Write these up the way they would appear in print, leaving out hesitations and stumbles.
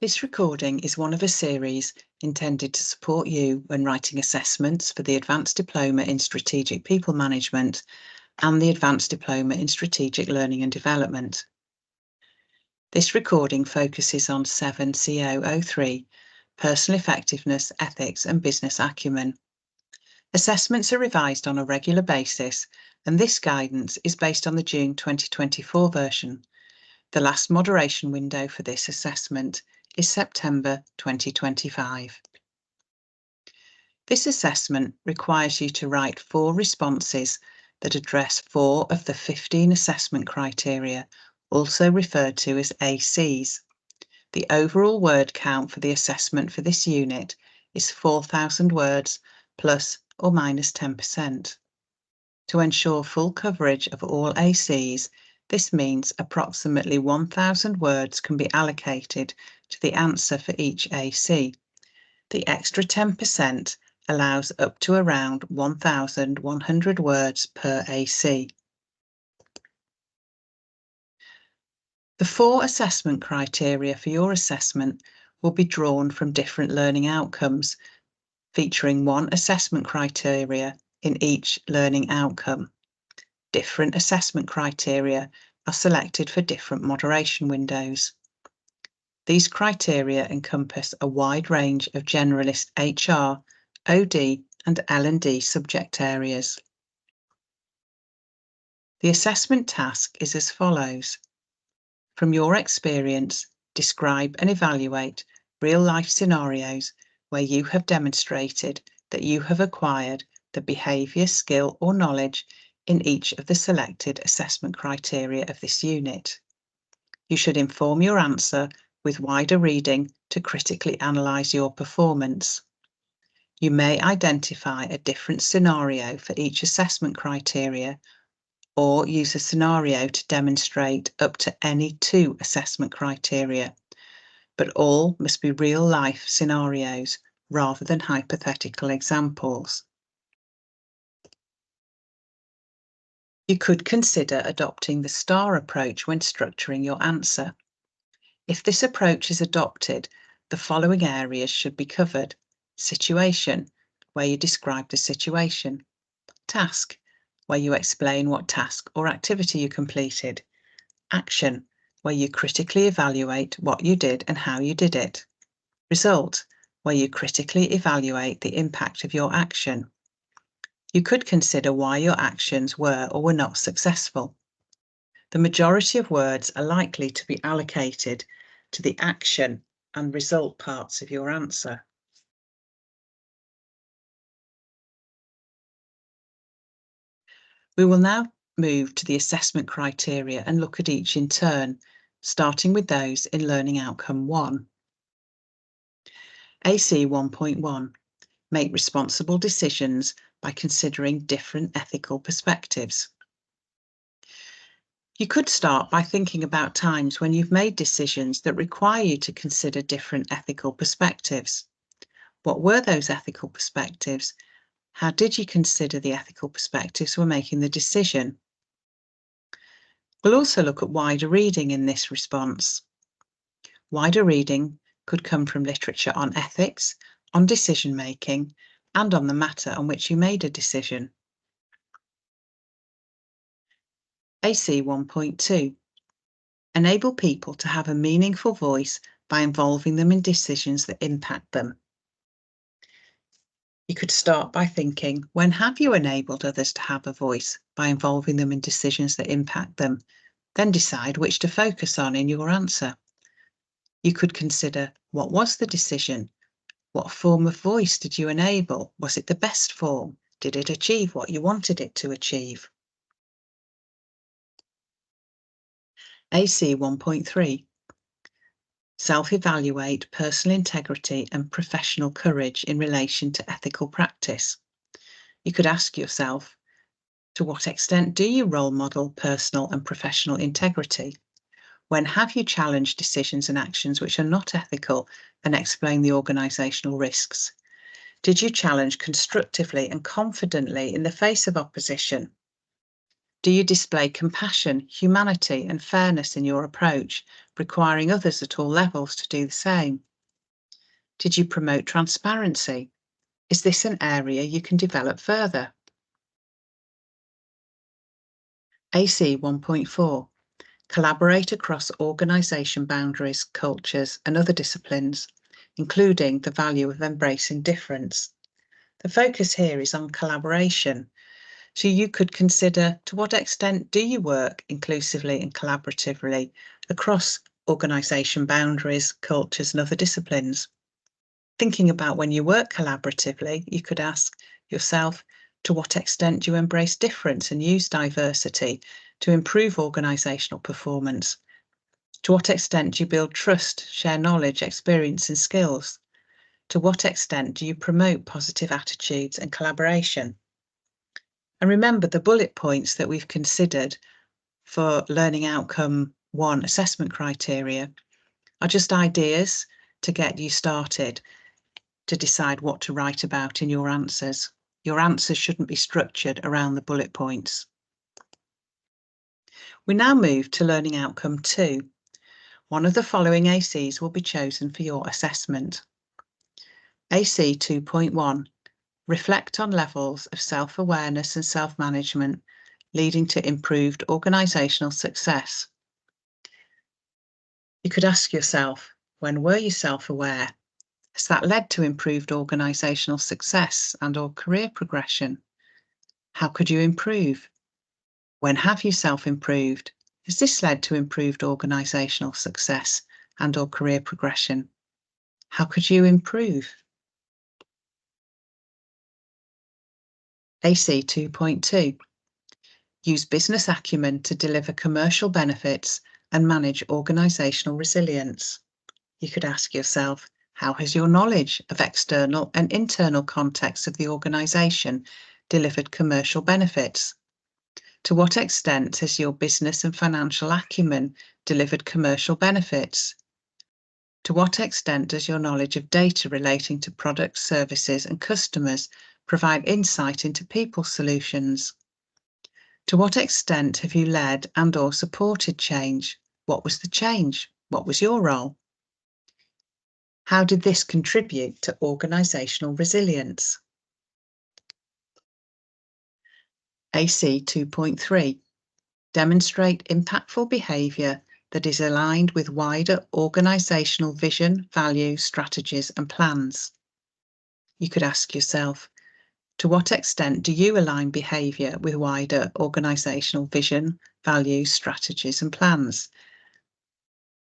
This recording is one of a series intended to support you when writing assessments for the Advanced Diploma in Strategic People Management and the Advanced Diploma in Strategic Learning and Development. This recording focuses on 7CO03, Personal Effectiveness, Ethics and Business Acumen. Assessments are revised on a regular basis, and this guidance is based on the June 2024 version. The last moderation window for this assessment is September 2025. This assessment requires you to write 4 responses that address 4 of the 15 assessment criteria, also referred to as ACs. The overall word count for the assessment for this unit is 4,000 words plus or minus 10%. To ensure full coverage of all ACs, this means approximately 1,000 words can be allocated to the answer for each AC. The extra 10% allows up to around 1,100 words per AC. The 4 assessment criteria for your assessment will be drawn from different learning outcomes, featuring 1 assessment criteria in each learning outcome. Different assessment criteria are selected for different moderation windows. These criteria encompass a wide range of generalist HR, OD and L&D subject areas. The assessment task is as follows. From your experience, describe and evaluate real-life scenarios where you have demonstrated that you have acquired the behaviour, skill or knowledge in each of the selected assessment criteria of this unit. You should inform your answer with wider reading to critically analyse your performance. You may identify a different scenario for each assessment criteria or use a scenario to demonstrate up to any 2 assessment criteria, but all must be real-life scenarios rather than hypothetical examples. You could consider adopting the STAR approach when structuring your answer. If this approach is adopted, the following areas should be covered. Situation, where you describe the situation. Task, where you explain what task or activity you completed. Action, where you critically evaluate what you did and how you did it. Result, where you critically evaluate the impact of your action. You could consider why your actions were or were not successful. The majority of words are likely to be allocated to the action and result parts of your answer. We will now move to the assessment criteria and look at each in turn, starting with those in Learning Outcome 1. AC 1.1. Make responsible decisions by considering different ethical perspectives. You could start by thinking about times when you've made decisions that require you to consider different ethical perspectives. What were those ethical perspectives? How did you consider the ethical perspectives when making the decision? We'll also look at wider reading in this response. Wider reading could come from literature on ethics, on decision making, and on the matter on which you made a decision. AC 1.2. Enable people to have a meaningful voice by involving them in decisions that impact them. You could start by thinking, when have you enabled others to have a voice by involving them in decisions that impact them? Then decide which to focus on in your answer. You could consider, what was the decision? What form of voice did you enable? Was it the best form? Did it achieve what you wanted it to achieve? AC 1.3. Self-evaluate personal integrity and professional courage in relation to ethical practice. You could ask yourself, to what extent do you role model personal and professional integrity? When have you challenged decisions and actions which are not ethical and explain the organisational risks? Did you challenge constructively and confidently in the face of opposition? Do you display compassion, humanity, and fairness in your approach, requiring others at all levels to do the same? Did you promote transparency? Is this an area you can develop further? AC 1.4. Collaborate across organisation boundaries, cultures, and other disciplines, including the value of embracing difference. The focus here is on collaboration. So you could consider, to what extent do you work inclusively and collaboratively across organisation boundaries, cultures, and other disciplines? Thinking about when you work collaboratively, you could ask yourself, to what extent do you embrace difference and use diversity to improve organisational performance? To what extent do you build trust, share knowledge, experience, and skills? To what extent do you promote positive attitudes and collaboration? And remember, the bullet points that we've considered for learning outcome 1 assessment criteria are just ideas to get you started to decide what to write about in your answers. Your answers shouldn't be structured around the bullet points. We now move to learning outcome 2. One of the following ACs will be chosen for your assessment. AC 2.1. Reflect on levels of self-awareness and self-management leading to improved organisational success. You could ask yourself, when were you self-aware? Has that led to improved organisational success and/or career progression? How could you improve? When have you self-improved? Has this led to improved organisational success and/or career progression? How could you improve? AC 2.2. Use business acumen to deliver commercial benefits and manage organisational resilience. You could ask yourself, how has your knowledge of external and internal contexts of the organisation delivered commercial benefits? To what extent has your business and financial acumen delivered commercial benefits? To what extent does your knowledge of data relating to products, services, and customers provide insight into people solutions? To what extent have you led and/or supported change? What was the change? What was your role? How did this contribute to organisational resilience? AC 2.3. Demonstrate impactful behaviour that is aligned with wider organisational vision, values, strategies and plans. You could ask yourself, to what extent do you align behaviour with wider organisational vision, values, strategies and plans?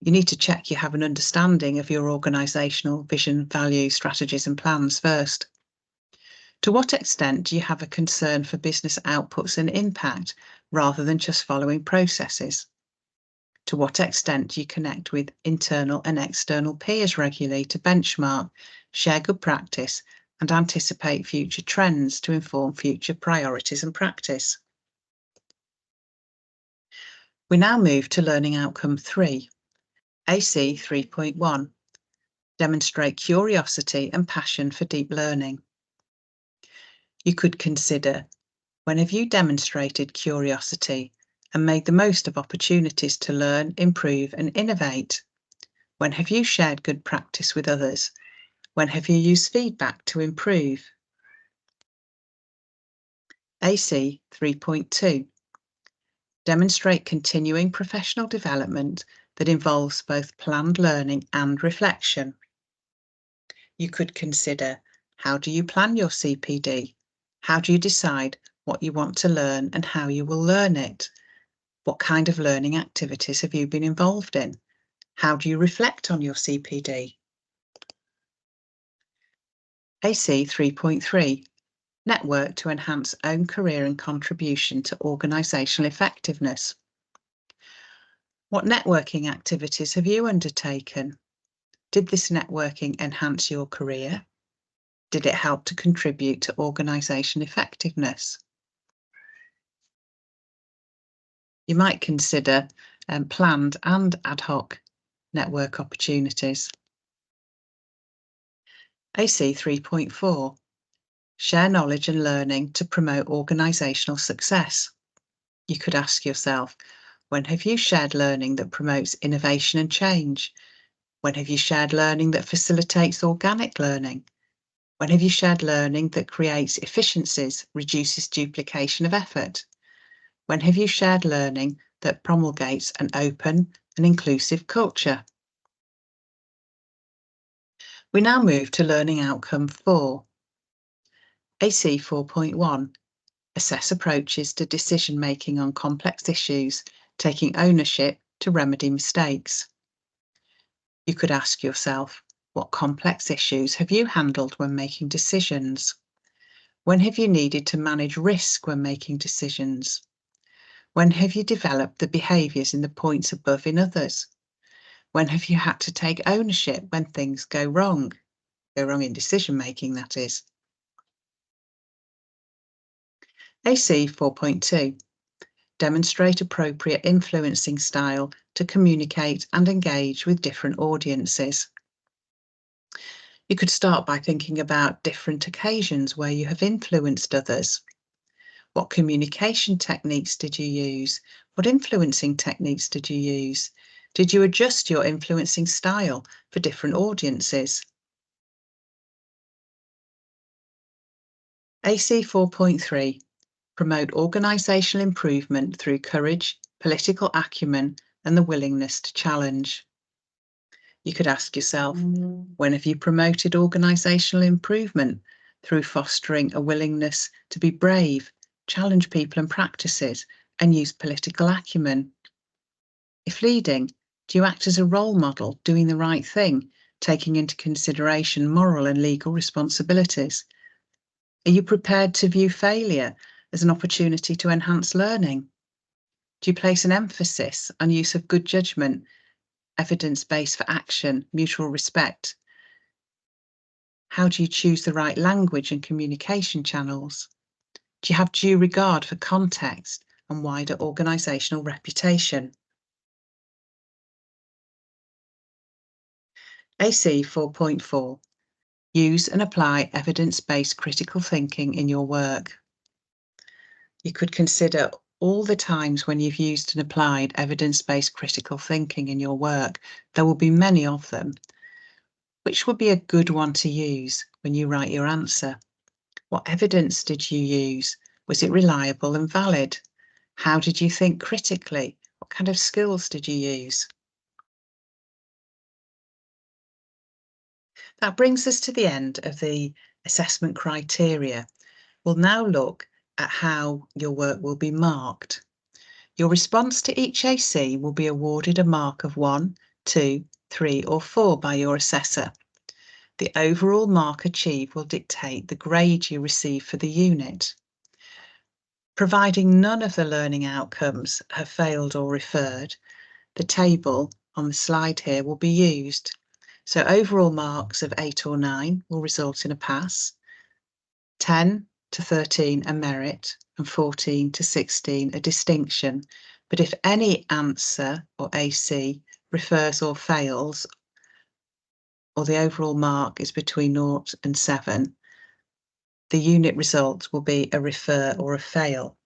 You need to check you have an understanding of your organisational vision, values, strategies and plans first. To what extent do you have a concern for business outputs and impact rather than just following processes? To what extent do you connect with internal and external peers regularly to benchmark, share good practice and anticipate future trends to inform future priorities and practice? We now move to learning outcome 3. AC 3.1. Demonstrate curiosity and passion for deep learning. You could consider, when have you demonstrated curiosity and made the most of opportunities to learn, improve and innovate? When have you shared good practice with others? When have you used feedback to improve? AC 3.2. Demonstrate continuing professional development that involves both planned learning and reflection. You could consider, how do you plan your CPD? How do you decide what you want to learn and how you will learn it? What kind of learning activities have you been involved in? How do you reflect on your CPD? AC 3.3. Network to enhance own career and contribution to organisational effectiveness. What networking activities have you undertaken? Did this networking enhance your career? Did it help to contribute to organisation effectiveness? You might consider planned and ad hoc network opportunities. AC 3.4. Share knowledge and learning to promote organisational success. You could ask yourself, when have you shared learning that promotes innovation and change? When have you shared learning that facilitates organic learning? When have you shared learning that creates efficiencies, reduces duplication of effort? When have you shared learning that promulgates an open and inclusive culture? We now move to learning outcome 4. AC 4.1. Assess approaches to decision making on complex issues, taking ownership to remedy mistakes. You could ask yourself, what complex issues have you handled when making decisions? When have you needed to manage risk when making decisions? When have you developed the behaviours in the points above in others? When have you had to take ownership when things go wrong? Go wrong in decision making, that is. AC 4.2. Demonstrate appropriate influencing style to communicate and engage with different audiences. You could start by thinking about different occasions where you have influenced others. What communication techniques did you use? What influencing techniques did you use? Did you adjust your influencing style for different audiences? AC 4.3. Promote organisational improvement through courage, political acumen, and the willingness to challenge. You could ask yourself, when have you promoted organisational improvement through fostering a willingness to be brave, challenge people and practices, and use political acumen? If leading, do you act as a role model, doing the right thing, taking into consideration moral and legal responsibilities? Are you prepared to view failure as an opportunity to enhance learning? Do you place an emphasis on use of good judgment, evidence-based for action, mutual respect? How do you choose the right language and communication channels? Do you have due regard for context and wider organisational reputation? AC 4.4. Use and apply evidence-based critical thinking in your work. You could consider all the times when you've used and applied evidence-based critical thinking in your work. There will be many of them. Which would be a good one to use when you write your answer? What evidence did you use? Was it reliable and valid? How did you think critically? What kind of skills did you use? That brings us to the end of the assessment criteria. We'll now look at how your work will be marked. Your response to each AC will be awarded a mark of 1, 2, 3 or 4 by your assessor. The overall mark achieved will dictate the grade you receive for the unit. Providing none of the learning outcomes have failed or referred, the table on the slide here will be used. So overall marks of 8 or 9 will result in a pass, 10 to 13 a merit, and 14 to 16 a distinction. But if any answer or AC refers or fails, or the overall mark is between 0 and 7, the unit result will be a refer or a fail.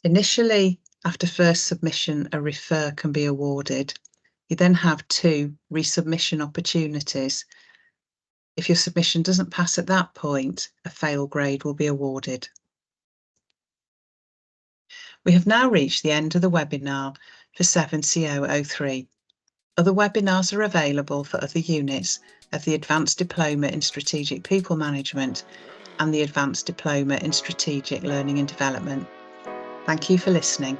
Initially, after first submission, a refer can be awarded. You then have 2 resubmission opportunities. If your submission doesn't pass at that point, a fail grade will be awarded. We have now reached the end of the webinar for 7CO03. Other webinars are available for other units of the Advanced Diploma in Strategic People Management and the Advanced Diploma in Strategic Learning and Development. Thank you for listening.